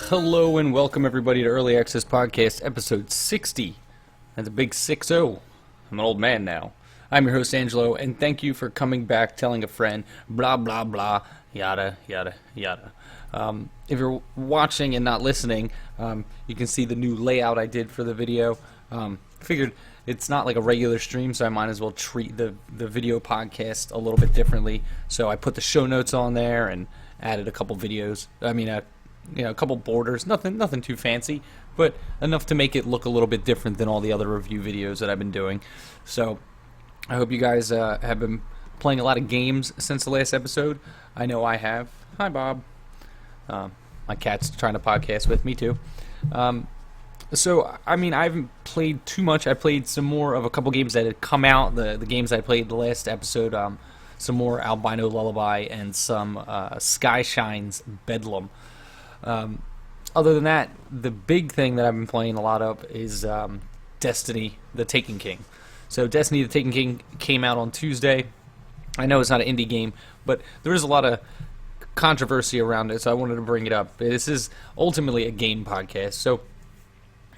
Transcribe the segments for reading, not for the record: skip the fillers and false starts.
Hello and welcome everybody to Early Access Podcast, episode 60. That's a big 6-0. I'm an old man now. I'm your host, Angelo, and thank you for coming back, telling a friend, blah, blah, blah, yada, yada, yada. If you're watching and not listening, you can see the new layout I did for the video. Figured it's not like a regular stream, so I might as well treat the video podcast a little bit differently. So I put the show notes on there and added a couple videos. A couple borders, nothing too fancy, but enough to make it look a little bit different than all the other review videos that I've been doing. So I hope you guys have been playing a lot of games since the last episode. I know I have. Hi, Bob. My cat's trying to podcast with me, too. I haven't played too much. I played some more of a couple games that had come out, the games I played the last episode, some more Albino Lullaby and some Skyshine's Bedlam. Other than that, the big thing that I've been playing a lot of is Destiny, the Taken King. So Destiny, the Taken King came out on Tuesday. I know it's not an indie game, but there is a lot of controversy around it, so I wanted to bring it up. This is ultimately a game podcast. So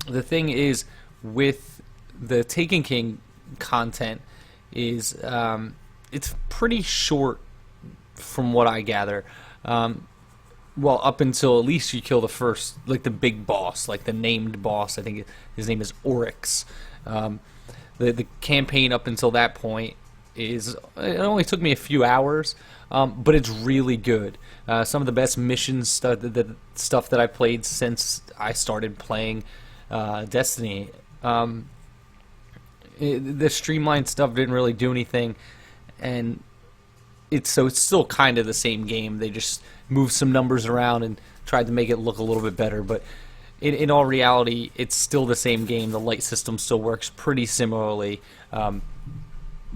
the thing is, with the Taken King content, is it's pretty short from what I gather. Well, up until at least you kill the first, like the big boss, like the named boss. I think his name is Oryx. The campaign up until that point it only took me a few hours, but it's really good. Some of the best missions, the stuff that I played since I started playing Destiny. The streamlined stuff didn't really do anything, and it's still kind of the same game. They just moved some numbers around and tried to make it look a little bit better, but in all reality, it's still the same game. The light system still works pretty similarly.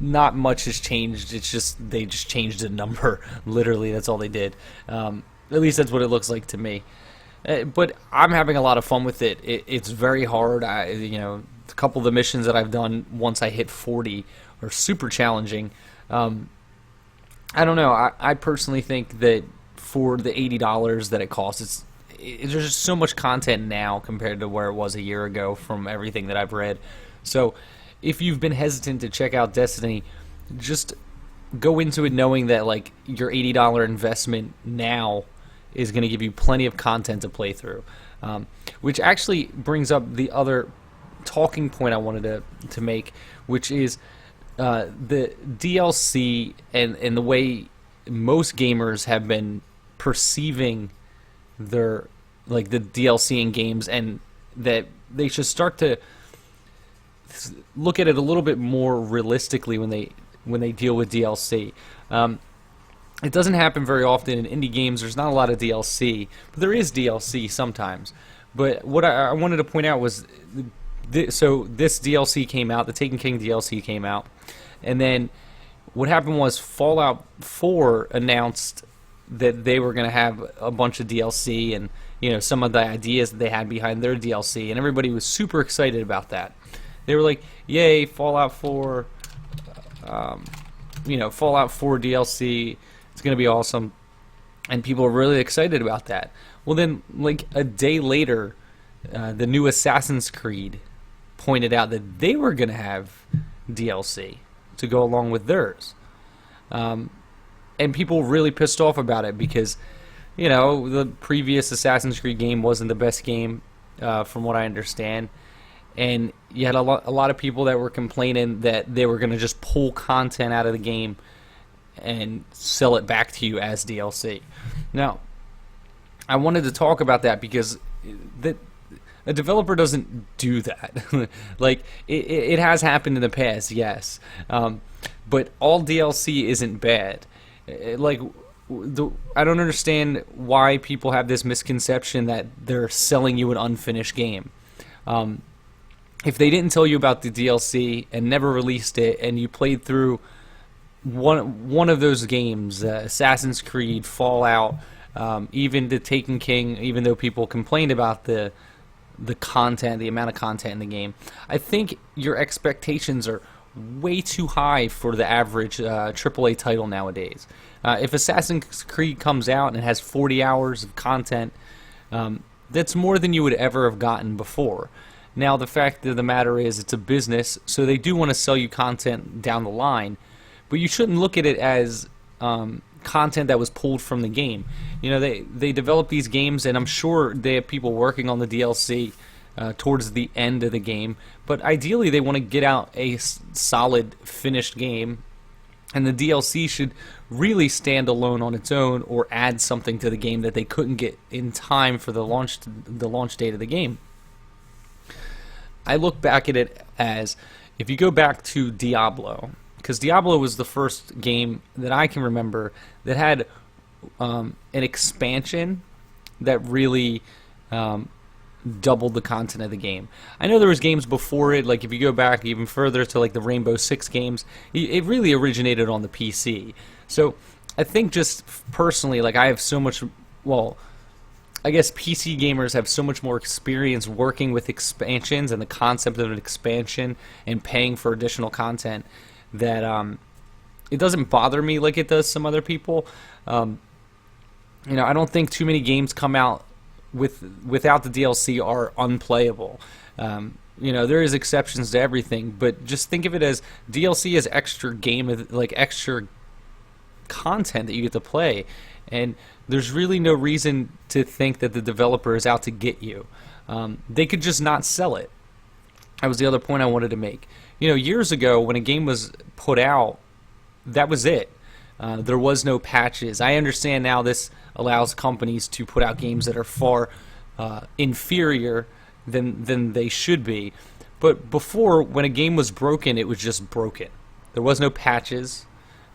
Not much has changed. It's just they just changed the number. Literally, that's all they did. At least that's what it looks like to me. But I'm having a lot of fun with it. It's very hard. A couple of the missions that I've done once I hit 40 are super challenging. I don't know. I personally think that for the $80 that it costs, there's just so much content now compared to where it was a year ago from everything that I've read. So if you've been hesitant to check out Destiny, just go into it knowing that like your $80 investment now is going to give you plenty of content to play through. Which actually brings up the other talking point I wanted to make, which is the DLC and the way most gamers have been perceiving the DLC in games, and that they should start to look at it a little bit more realistically when they deal with DLC. It doesn't happen very often in indie games. There's not a lot of DLC, but there is DLC sometimes. But what I wanted to point out was, so this DLC came out, the Taken King DLC came out, and then what happened was Fallout 4 announced that they were going to have a bunch of DLC and some of the ideas that they had behind their DLC, and everybody was super excited about that. They were like, "Yay, Fallout 4! Fallout 4 DLC. It's going to be awesome," and people were really excited about that. Well, then, like a day later, the new Assassin's Creed pointed out that they were going to have DLC to go along with theirs. And people were really pissed off about it because, the previous Assassin's Creed game wasn't the best game, from what I understand. And you had a lot of people that were complaining that they were going to just pull content out of the game and sell it back to you as DLC. Now, I wanted to talk about that because a developer doesn't do that. Like, it has happened in the past, yes. But all DLC isn't bad. Like, I don't understand why people have this misconception that they're selling you an unfinished game. If they didn't tell you about the DLC and never released it, and you played through one of those games, Assassin's Creed, Fallout, even the Taken King, even though people complained about the content, the amount of content in the game, I think your expectations are way too high for the average AAA title nowadays. If Assassin's Creed comes out and it has 40 hours of content, that's more than you would ever have gotten before. Now, the fact of the matter is it's a business, so they do want to sell you content down the line, but you shouldn't look at it as content that was pulled from the game. You know, they develop these games, and I'm sure they have people working on the DLC towards the end of the game, but ideally they want to get out a solid finished game, and the DLC should really stand alone on its own or add something to the game that they couldn't get in time for the launch date of the game. I look back at it as, if you go back to Diablo, because Diablo was the first game that I can remember that had an expansion that really doubled the content of the game. I know there was games before it, like if you go back even further to like the Rainbow Six games, it really originated on the PC. So I think just personally, like I have so much, well, I guess PC gamers have so much more experience working with expansions and the concept of an expansion and paying for additional content that it doesn't bother me like it does some other people. You know, I don't think too many games come out without the DLC are unplayable. You know, there is exceptions to everything, but just think of it as DLC is extra game, like extra content that you get to play, and there's really no reason to think that the developer is out to get you. They could just not sell it. That was the other point I wanted to make. You know, years ago when a game was put out, that was it. There was no patches. I understand now this allows companies to put out games that are far inferior than they should be. But before, when a game was broken, it was just broken. There was no patches.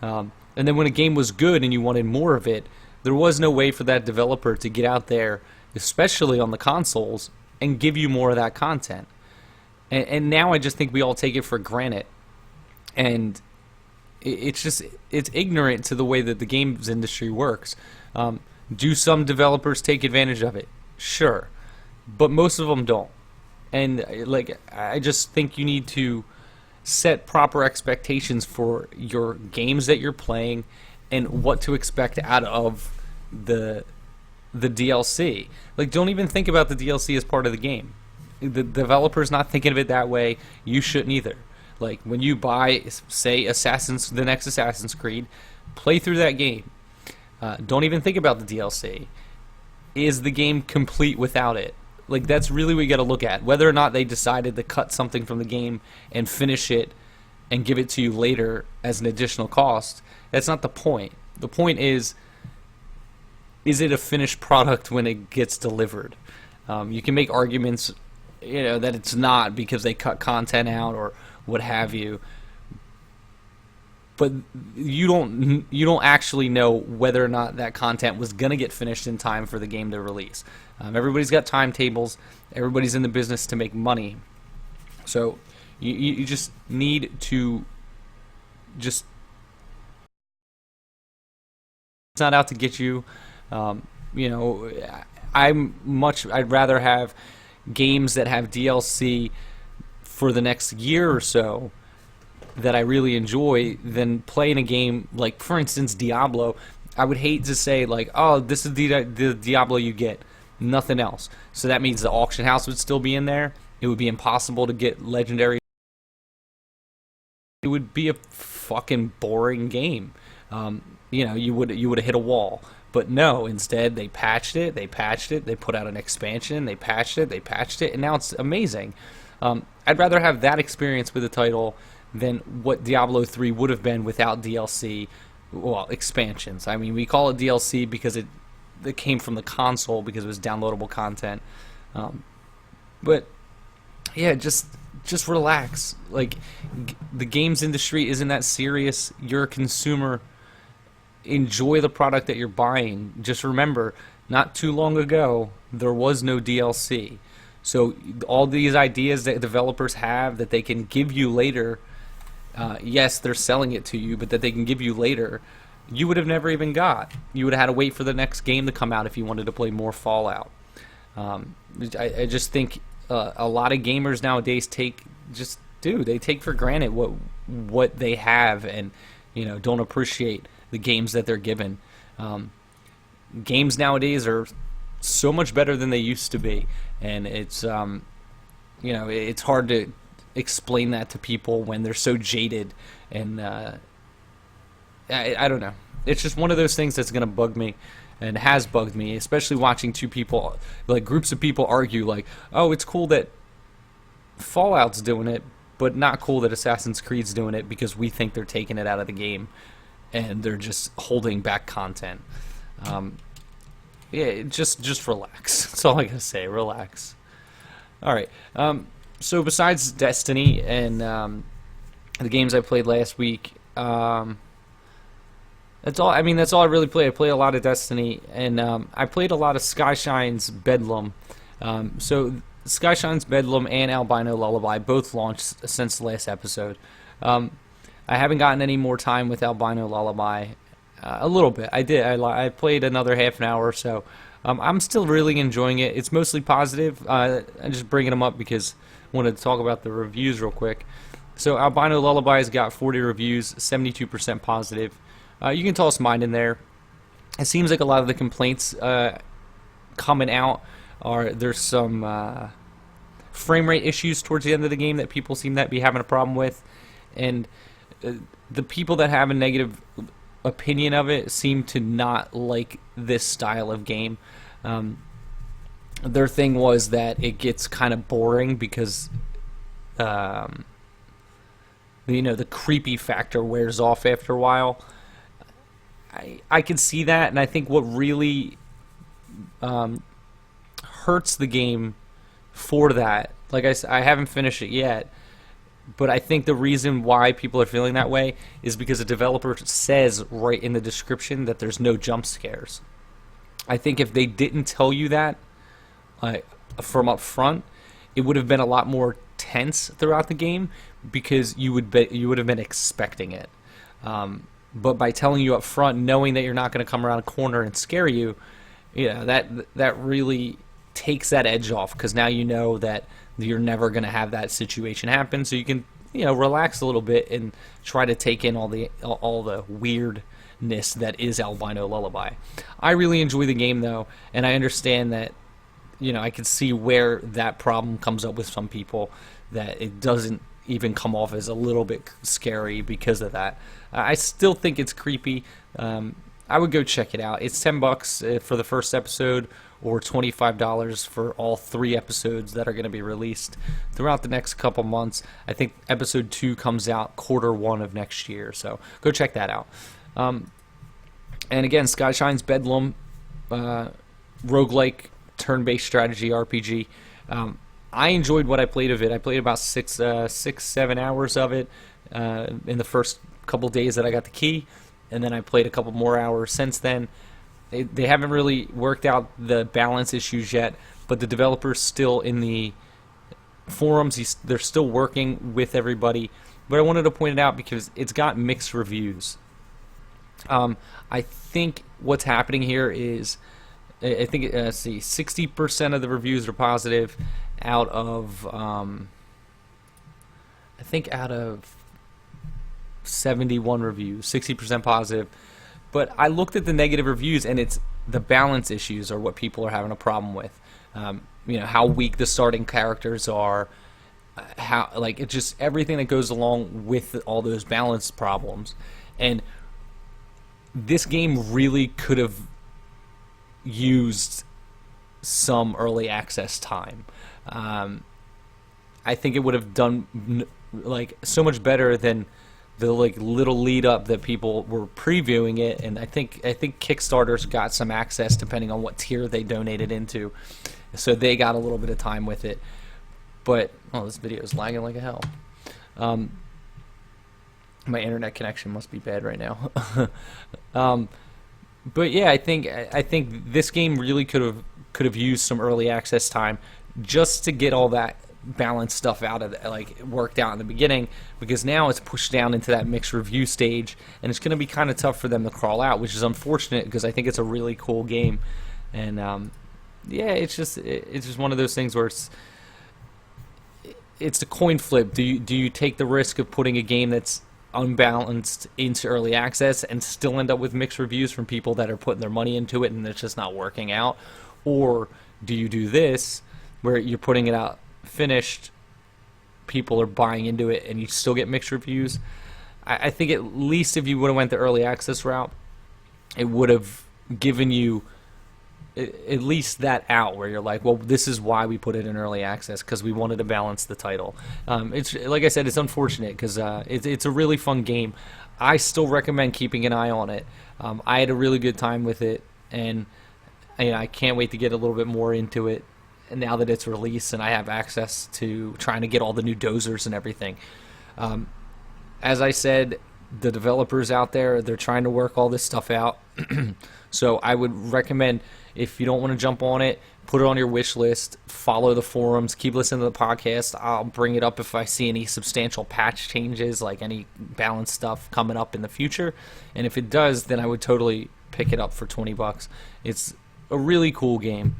And then when a game was good and you wanted more of it, there was no way for that developer to get out there, especially on the consoles, and give you more of that content. And now I just think we all take it for granted. And it's ignorant to the way that the games industry works. Do some developers take advantage of it? Sure. But most of them don't. And like, I just think you need to set proper expectations for your games that you're playing and what to expect out of the DLC. Like, don't even think about the DLC as part of the game. The developer's not thinking of it that way. You shouldn't either. Like, when you buy, say, the next Assassin's Creed, play through that game. Don't even think about the DLC. Is the game complete without it? Like, that's really what you got to look at. Whether or not they decided to cut something from the game and finish it and give it to you later as an additional cost, that's not the point. The point is it a finished product when it gets delivered? You can make arguments, you know, that it's not because they cut content out or what have you, but you don't actually know whether or not that content was gonna get finished in time for the game to release. Everybody's got timetables. Everybody's in the business to make money, so you just need to just. It's not out to get you. You know, I'd rather have games that have DLC for the next year or so that I really enjoy than playing a game like, for instance, Diablo. I would hate to say, like, oh, this is the Diablo you get, nothing else. So that means the auction house would still be in there. It would be impossible to get legendary. It would be a fucking boring game. You know, you would have hit a wall. But no, instead they patched it, they put out an expansion, they patched it, and now it's amazing. I'd rather have that experience with the title than what Diablo 3 would have been without DLC, well, expansions. I mean, we call it DLC because it came from the console because it was downloadable content. But yeah, just relax. Like, the games industry isn't that serious. You're a consumer. Enjoy the product that you're buying. Just remember, not too long ago, there was no DLC. So all these ideas that developers have that they can give you later, yes, they're selling it to you, but that they can give you later, you would have never even got. You would have had to wait for the next game to come out if you wanted to play more Fallout. I just think a lot of gamers nowadays take for granted what they have, and don't appreciate the games that they're given. Games nowadays are so much better than they used to be, and it's it's hard to explain that to people when they're so jaded, and I don't know. It's just one of those things that's going to bug me, and has bugged me, especially watching groups of people argue like, oh, it's cool that Fallout's doing it, but not cool that Assassin's Creed's doing it because we think they're taking it out of the game and they're just holding back content. Just relax. That's all I gotta say. Relax. All right. So besides Destiny and the games I played last week, that's all. I mean, that's all I really play. I play a lot of Destiny, and I played a lot of Skyshine's Bedlam. So Skyshine's Bedlam and Albino Lullaby both launched since the last episode. I haven't gotten any more time with Albino Lullaby. A little bit. I did. I played another half an hour or so. I'm still really enjoying it. It's mostly positive. I'm just bringing them up because I wanted to talk about the reviews real quick. So Albino Lullaby's got 40 reviews, 72% positive. You can toss mine in there. It seems like a lot of the complaints coming out there's some frame rate issues towards the end of the game that people seem to be having a problem with, and the people that have a negative opinion of it seem to not like this style of game. Their thing was that it gets kind of boring because the creepy factor wears off after a while. I can see that, and I think what really hurts the game for that, like I said, I haven't finished it yet, but I think the reason why people are feeling that way is because the developer says right in the description that there's no jump scares. I think if they didn't tell you that from up front, it would have been a lot more tense throughout the game because you would have been expecting it. But by telling you up front, knowing that you're not going to come around a corner and scare you, that really takes that edge off, because now you know that you're never going to have that situation happen, so you can relax a little bit and try to take in all the weirdness that is Albino Lullaby. I really enjoy the game though, and I understand that I can see where that problem comes up with some people, that it doesn't even come off as a little bit scary because of that. I still think it's creepy. I would go check it out. It's $10 for the first episode, or $25 for all 3 episodes that are going to be released throughout the next couple months. I think episode 2 comes out Q1 of next year, so go check that out. And again, Skyshine's Bedlam, roguelike turn-based strategy RPG. I enjoyed what I played of it. I played about 6-7 hours of it in the first couple days that I got the key, and then I played a couple more hours since then. They haven't really worked out the balance issues yet, but the developer's still in the forums. They're still working with everybody. But I wanted to point it out because it's got mixed reviews. I think what's happening here is, I think 60% of the reviews are positive out of 71 reviews, 60% positive. But I looked at the negative reviews, and it's the balance issues are what people are having a problem with. How weak the starting characters are, it's just everything that goes along with all those balance problems. And this game really could have used some early access time. I think it would have done so much better than the little lead up that people were previewing it, and I think Kickstarter's got some access depending on what tier they donated into, so they got a little bit of time with it. But this video is lagging like a hell. My internet connection must be bad right now. But yeah, I think this game really could have used some early access time just to get all that balance stuff out of like worked out in the beginning, because now it's pushed down into that mixed review stage, and it's going to be kind of tough for them to crawl out, which is unfortunate because I think it's a really cool game. And yeah, it's just one of those things where it's a coin flip. Do you take the risk of putting a game that's unbalanced into early access and still end up with mixed reviews from people that are putting their money into it and it's just not working out? Or do you do this where you're putting it out finished, people are buying into it, and you still get mixed reviews? I think at least if you would have went the early access route, it would have given you at least that out where you're like, well, this is why we put it in early access, because we wanted to balance the title. It's like I said, it's unfortunate because it's a really fun game. I still recommend keeping an eye on it. I had a really good time with it, and I can't wait to get a little bit more into it now that it's released and I have access to trying to get all the new dozers and everything. As I said, the developers out there, they're trying to work all this stuff out. So I would recommend, if you don't want to jump on it, put it on your wish list, follow the forums, keep listening to the podcast. I'll bring it up if I see any substantial patch changes, like any balance stuff coming up in the future. And if it does, then I would totally pick it up for $20. It's a really cool game.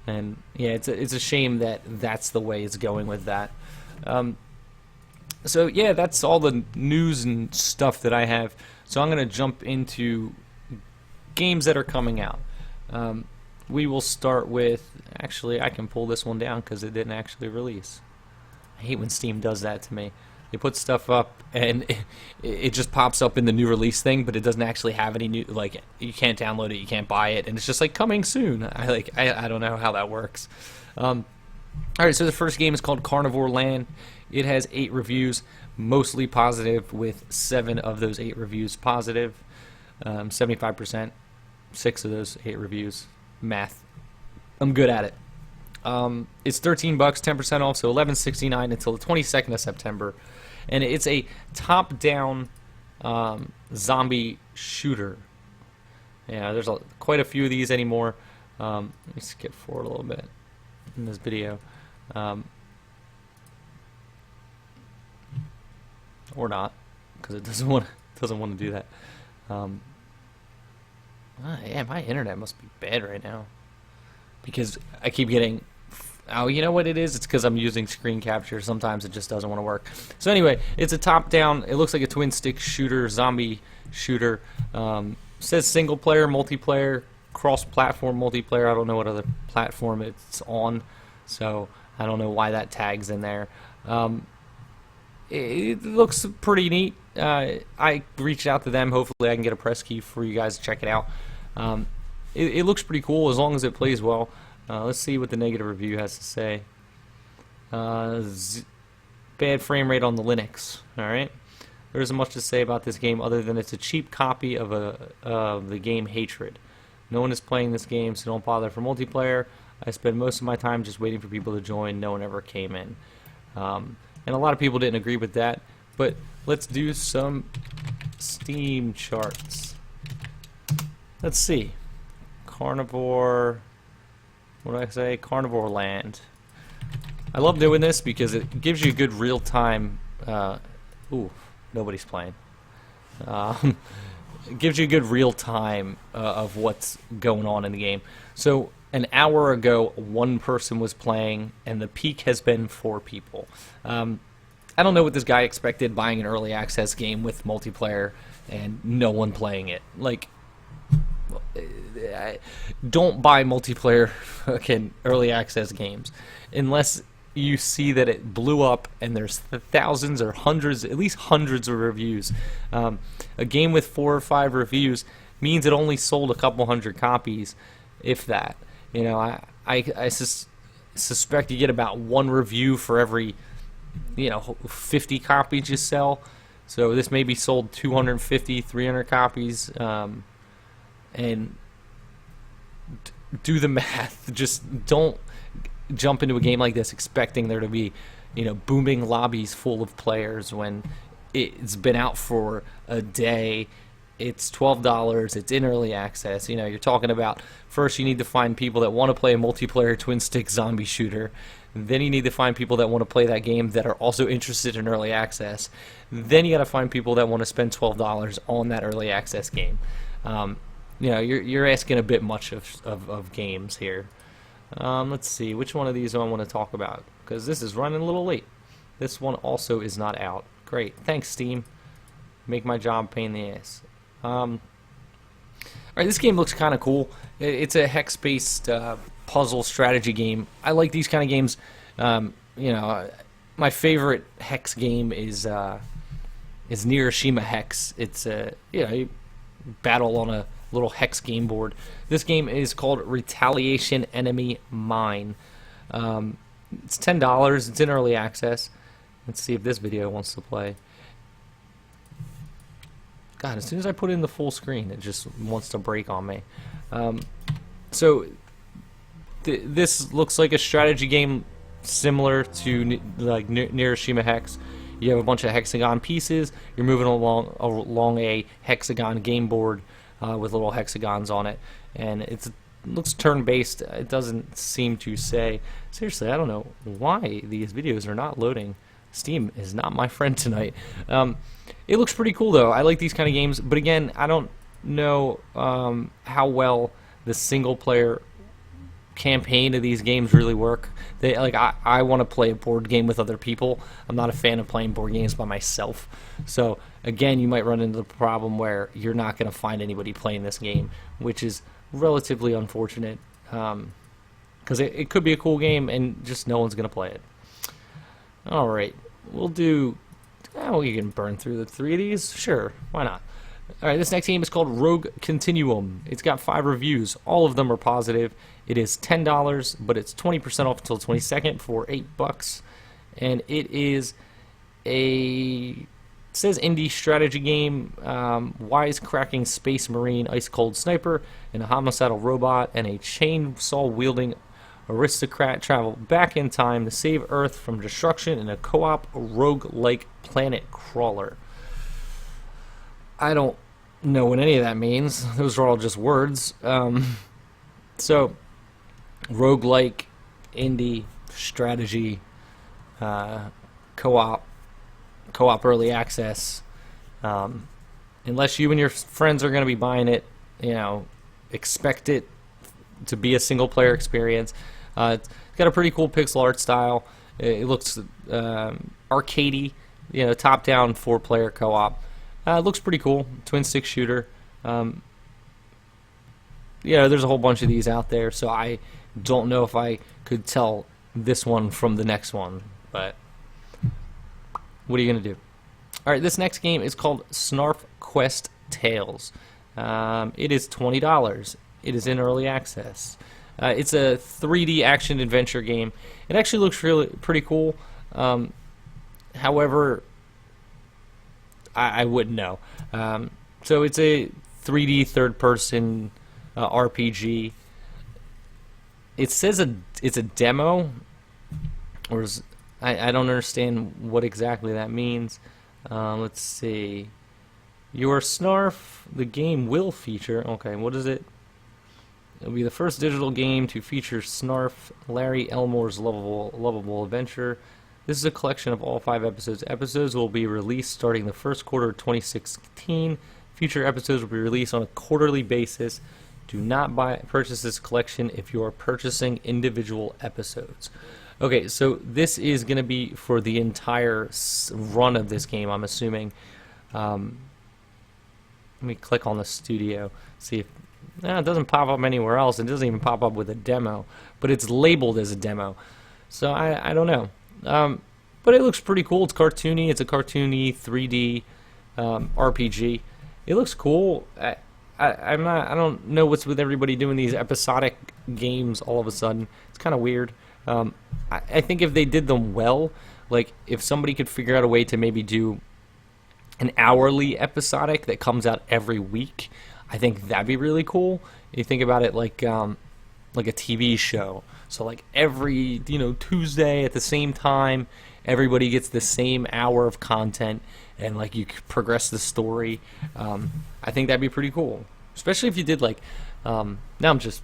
And yeah, it's a shame that that's the way it's going with that. So yeah, that's all the news and stuff that I have. So I'm going to jump into games that are coming out. We will start with, actually I can pull this one down because it didn't actually release. I hate when Steam does that to me. They put stuff up and it just pops up in the new release thing, but it doesn't actually have any new, like, you can't download it, you can't buy it, and it's just like coming soon. I don't know how that works. Alright, so the first game is called Carnivore Land. It has 8 reviews, mostly positive, with 7 of those 8 reviews positive. 75%, 6 of those 8 reviews. Math. I'm good at it. It's $13, 10% off, so $11.69 until the 22nd of September. And it's a top-down zombie shooter. Yeah, there's quite a few of these anymore. Let me skip forward a little bit in this video. Or not, because it doesn't want to do that. Yeah, my internet must be bad right now, because I keep getting. Oh, you know what it is? It's because I'm using screen capture. Sometimes it just doesn't want to work. So anyway, it's a top-down. It looks like a twin-stick shooter, zombie shooter. Says single-player, multiplayer, cross-platform multiplayer. I don't know what other platform it's on, so I don't know why that tag's in there. It looks pretty neat. I reached out to them. Hopefully I can get a press key for you guys to check it out. It looks pretty cool as long as it plays well. Let's see what the negative review has to say. Bad frame rate on the Linux. Alright. There isn't much to say about this game other than it's a cheap copy of the game Hatred. No one is playing this game, so don't bother for multiplayer. I spend most of my time just waiting for people to join. No one ever came in. And a lot of people didn't agree with that. But let's do some Steam charts. Let's see. Carnivore... What did I say? Carnivore Land. I love doing this because it gives you a good real-time... ooh, nobody's playing. It gives you a good real-time of what's going on in the game. So an hour ago, 1 person was playing, and the peak has been 4 people. I don't know what this guy expected buying an early access game with multiplayer and no one playing it. Like, don't buy multiplayer fucking early access games unless you see that it blew up and there's thousands or hundreds, at least hundreds of reviews. A game with 4 or 5 reviews means it only sold a couple hundred copies, if that. You know, I suspect you get about 1 review for every 50 copies you sell. So this maybe sold 250, 300 copies. And do the math. Just don't jump into a game like this expecting there to be, booming lobbies full of players when it's been out for a day. It's $12. It's in early access. You're talking about, first you need to find people that want to play a multiplayer twin stick zombie shooter. Then you need to find people that want to play that game that are also interested in early access. Then you got to find people that want to spend $12 on that early access game. You're asking a bit much of games here. Let's see, which one of these do I want to talk about? Because this is running a little late. This one also is not out. Great, thanks Steam. Make my job a pain in the ass. Alright, this game looks kind of cool. It's a hex-based puzzle strategy game. I like these kind of games. My favorite hex game is Hiroshima Hex. It's you battle on a little hex game board. This game is called Retaliation Enemy Mine. It's $10. It's in early access. Let's see if this video wants to play. God, as soon as I put in the full screen, it just wants to break on me. This looks like a strategy game similar to like Hiroshima Hex. You have a bunch of hexagon pieces. You're moving along a hexagon game board with little hexagons on it, and it looks turn-based. It doesn't seem to say. Seriously, I don't know why these videos are not loading. Steam is not my friend tonight. It looks pretty cool though. I like these kind of games, but again, I don't know how well the single-player campaign of these games really work. I want to play a board game with other people. I'm not a fan of playing board games by myself. So again, you might run into the problem where you're not going to find anybody playing this game, which is relatively unfortunate, because it could be a cool game and just no one's going to play it. Alright, we can burn through the 3 of these. Sure, why not? Alright, this next game is called Rouge Continuum. It's got 5 reviews. All of them are positive. It is $10, but it's 20% off until 22nd for $8. And it is it says indie strategy game, wisecracking space marine, ice cold sniper, and a homicidal robot, and a chainsaw wielding aristocrat travel back in time to save Earth from destruction in a co-op rogue-like planet crawler. I don't know what any of that means. Those are all just words. So, rogue-like, indie, strategy, co-op early access. Unless you and your friends are going to be buying it, expect it to be a single-player experience. It's got a pretty cool pixel art style. It looks arcadey, top-down 4-player co-op. It looks pretty cool. Twin-stick shooter. There's a whole bunch of these out there, so I don't know if I could tell this one from the next one, but what are you going to do? Alright, this next game is called Snarf Quest Tales. It is $20. It is in early access. It's a 3D action-adventure game. It actually looks pretty cool. However, I wouldn't know. So it's a 3D third-person RPG. It says it's a demo, or I don't understand what exactly that means. Let's see. Your Snarf, the game will feature. Okay, what is it? It'll be the first digital game to feature Snarf, Larry Elmore's lovable adventure. This is a collection of all 5 episodes. Episodes will be released starting the first quarter of 2016. Future episodes will be released on a quarterly basis. Do not purchase this collection if you are purchasing individual episodes. Okay, so this is going to be for the entire run of this game, I'm assuming. Let me click on the studio, see if it doesn't pop up anywhere else. It doesn't even pop up with a demo, but it's labeled as a demo. So I don't know. But it looks pretty cool. It's cartoony. It's a cartoony 3D RPG. It looks cool. I don't know what's with everybody doing these episodic games all of a sudden. It's kind of weird. I think if they did them well, like if somebody could figure out a way to maybe do an hourly episodic that comes out every week, I think that'd be really cool. You think about it like a TV show. So like every Tuesday at the same time, everybody gets the same hour of content, and like you progress the story. I think that'd be pretty cool, especially if you did like. Now I'm just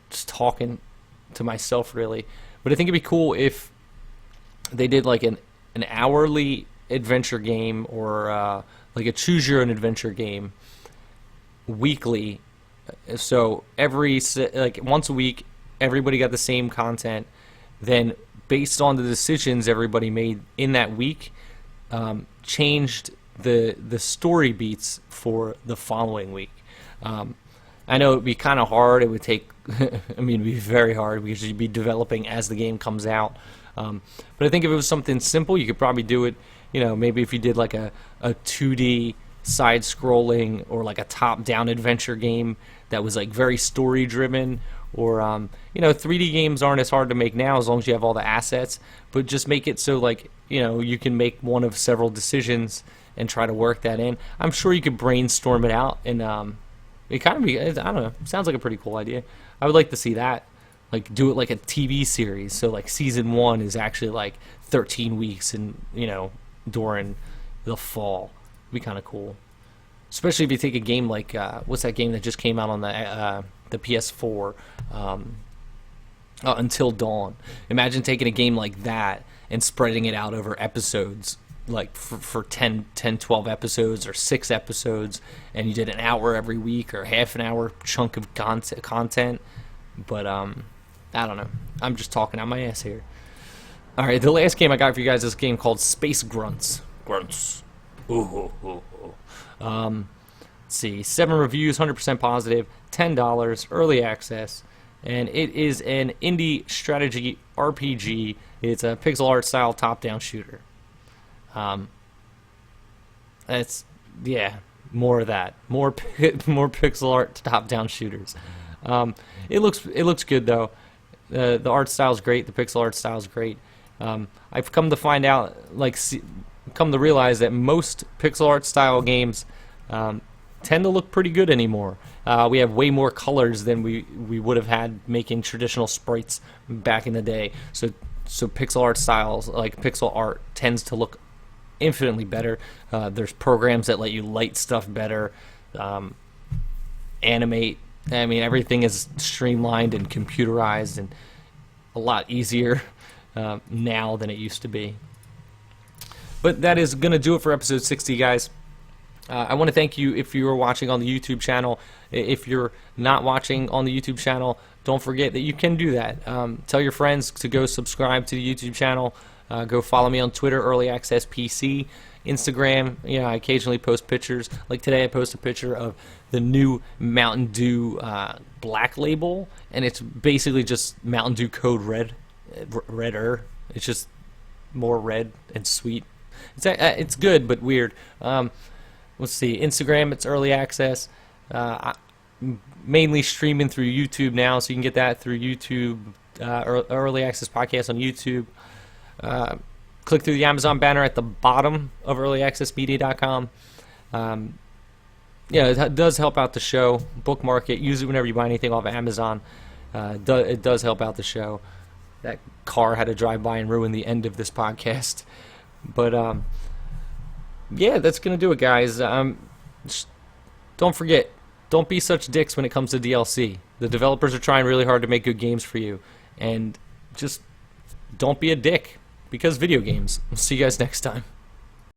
just talking to myself, really. But I think it'd be cool if they did like an hourly adventure game, or like a choose your own adventure game weekly. So like once a week, everybody got the same content. Then based on the decisions everybody made in that week, changed the story beats for the following week. I know it'd be kind of hard. It would take, I mean, it'd be very hard because you'd be developing as the game comes out. But I think if it was something simple, you could probably do it. Maybe if you did like a 2D side-scrolling, or like a top-down adventure game that was like very story-driven, or 3D games aren't as hard to make now as long as you have all the assets. But just make it so like you can make one of several decisions and try to work that in. I'm sure you could brainstorm it out, and it kind of be, I don't know, sounds like a pretty cool idea. I would like to see that. Like do it like a TV series. So like season 1 is actually like 13 weeks, and during the fall. It'd be kind of cool. Especially if you take a game like what's that game that just came out on the PS4? Until Dawn. Imagine taking a game like that and spreading it out over episodes, like for 10, 12 episodes or 6 episodes, and you did an hour every week or half an hour chunk of content. But I don't know. I'm just talking out my ass here. All right, the last game I got for you guys is a game called Space Grunts. Grunts. Let's see, 7 reviews, 100% positive, $10, early access, and it is an indie strategy RPG. It's a pixel art style top-down shooter. That's more of that, more pixel art top-down shooters. It looks good though. The art style is great. The pixel art style is great. I've come to find out, come to realize that most pixel art style games tend to look pretty good anymore. We have way more colors than we would have had making traditional sprites back in the day. So pixel art styles, like pixel art, tends to look infinitely better. There's programs that let you light stuff better, animate. I mean, everything is streamlined and computerized and a lot easier now than it used to be. But that is going to do it for episode 60, guys. I want to thank you if you are watching on the YouTube channel. If you're not watching on the YouTube channel, don't forget that you can do that. Tell your friends to go subscribe to the YouTube channel. Go follow me on Twitter, Early Access PC. Instagram, I occasionally post pictures. Like today I posted a picture of the new Mountain Dew Black Label, and it's basically just Mountain Dew Code Red. Redder. It's just more red and sweet. It's good, but weird. Let's see. Instagram, it's early access. Mainly streaming through YouTube now, so you can get that through YouTube. Early access podcast on YouTube. Click through the Amazon banner at the bottom of earlyaccessmedia.com. It does help out the show. Bookmark it. Use it whenever you buy anything off of Amazon. It does help out the show. That car had to drive by and ruin the end of this podcast. But that's gonna do it, guys. Don't forget, don't be such dicks when it comes to DLC. The developers are trying really hard to make good games for you, and just don't be a dick, because video games. We'll see you guys next time.